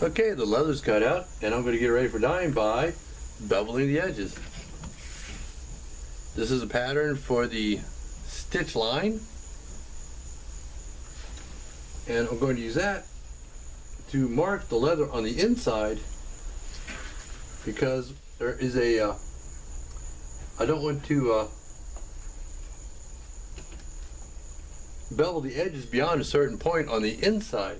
Okay, the leather's cut out, and I'm going to get ready for dyeing by beveling the edges. This is a pattern for the stitch line, and I'm going to use that to mark the leather on the inside, because there is a I don't want to bevel the edges beyond a certain point on the inside.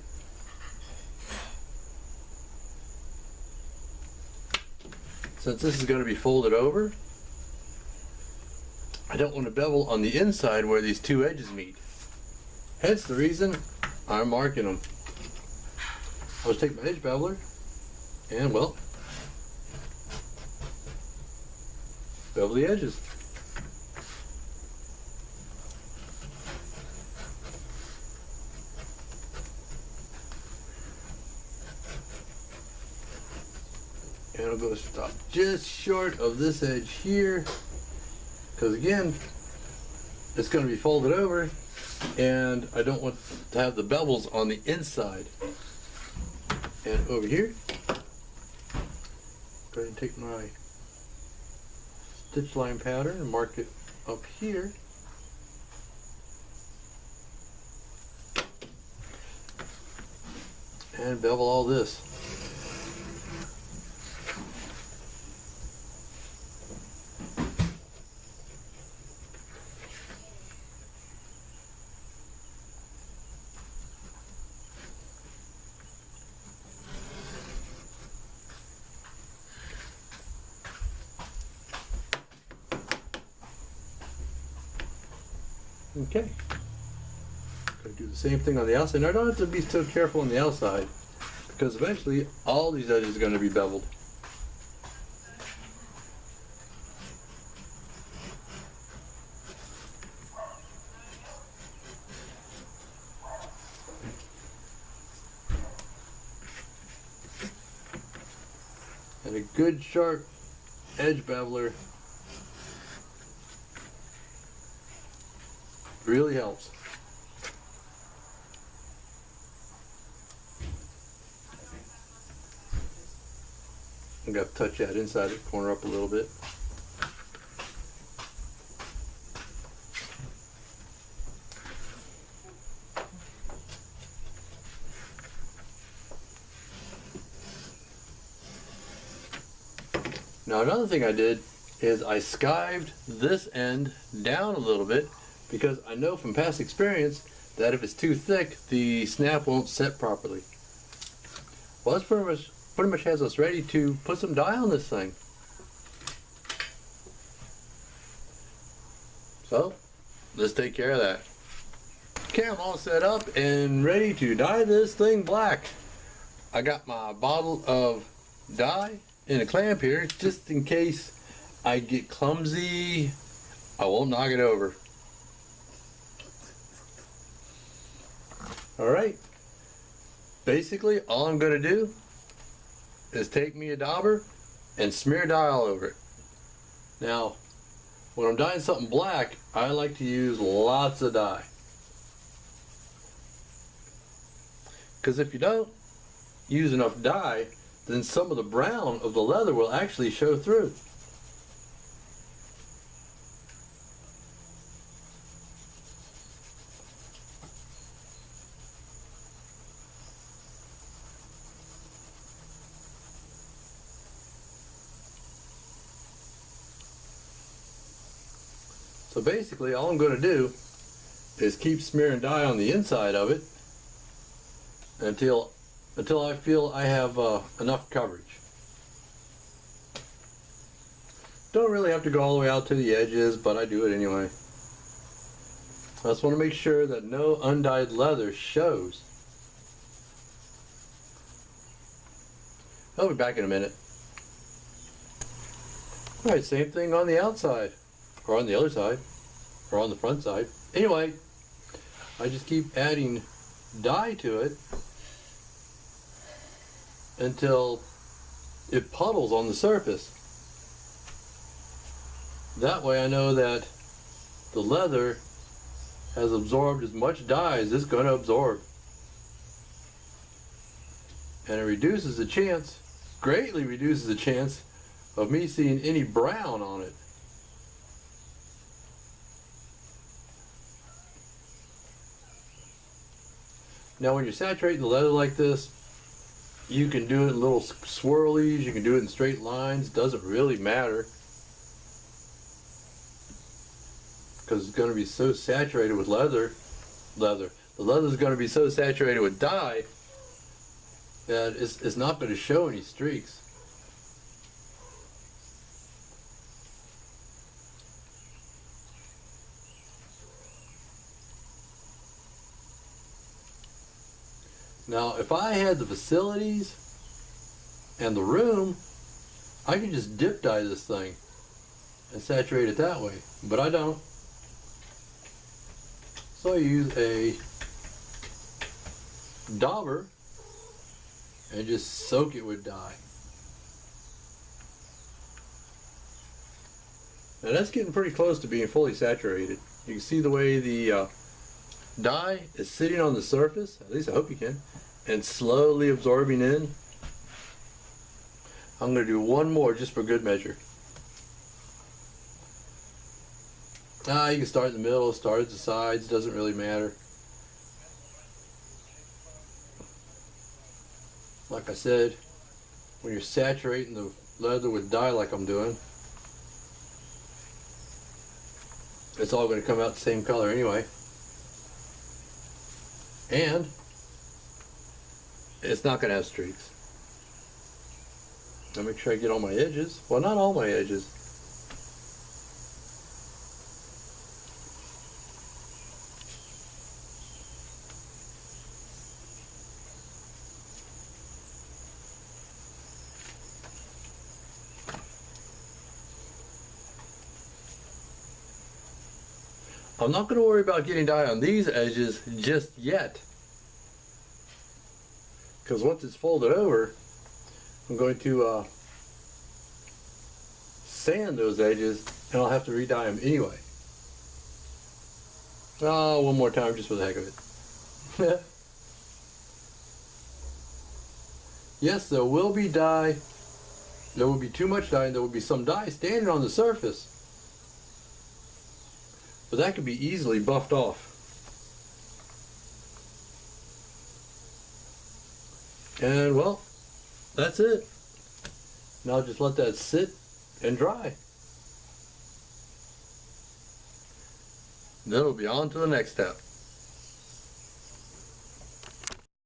Since this is going to be folded over, I don't want to bevel on the inside where these two edges meet. Hence the reason I'm marking them. I'll just take my edge beveler and, well, bevel the edges. And I'll go stop just short of this edge here, because again, it's going to be folded over, and I don't want to have the bevels on the inside. And over here, go ahead and take my stitch line pattern and mark it up here. And bevel all this. Okay, going to do the same thing on the outside. Now I don't have to be so careful on the outside, because eventually all these edges are going to be beveled. And a good sharp edge beveler really helps. I'm going to touch that inside the corner up a little bit. Now another thing I did is I skived this end down a little bit, because I know from past experience that if it's too thick, the snap won't set properly. Well, that's pretty much has us ready to put some dye on this thing. So let's take care of that. Okay, I'm all set up and ready to dye this thing black. I got my bottle of dye in a clamp here, just in case I get clumsy, I won't knock it over. Alright, basically all I'm going to do is take me a dauber and smear dye all over it. Now, when I'm dyeing something black, I like to use lots of dye. Because if you don't use enough dye, then some of the brown of the leather will actually show through. So basically all I'm going to do is keep smearing dye on the inside of it until I feel I have enough coverage. Don't really have to go all the way out to the edges, but I do it anyway. I just want to make sure that no undyed leather shows. I'll be back in a minute. Alright, same thing on the outside, or on the other side, or on the front side. Anyway, I just keep adding dye to it until it puddles on the surface. That way I know that the leather has absorbed as much dye as it's going to absorb. And it reduces the chance, greatly reduces the chance of me seeing any brown on it. Now when you're saturating the leather like this, you can do it in little swirlies, you can do it in straight lines, doesn't really matter. Because it's going to be so saturated with leather. The leather is going to be so saturated with dye that it's not going to show any streaks. Now, if I had the facilities and the room, I could just dip dye this thing and saturate it that way, but I don't. So I use a dauber and just soak it with dye. Now that's getting pretty close to being fully saturated. You can see the way the dye is sitting on the surface, at least I hope you can, and slowly absorbing in. I'm going to do one more just for good measure. You can start in the middle, start at the sides, doesn't really matter. Like I said, when you're saturating the leather with dye like I'm doing, it's all going to come out the same color anyway. And it's not going to have streaks. I'll make sure I get all my edges. Well, not all my edges. I'm not going to worry about getting dye on these edges just yet, because once it's folded over, I'm going to sand those edges, and I'll have to re-dye them anyway. One more time just for the heck of it. Yes, there will be dye. There will be too much dye, and there will be some dye standing on the surface. But that could be easily buffed off. And well, that's it. Now just let that sit and dry. Then we'll be on to the next step.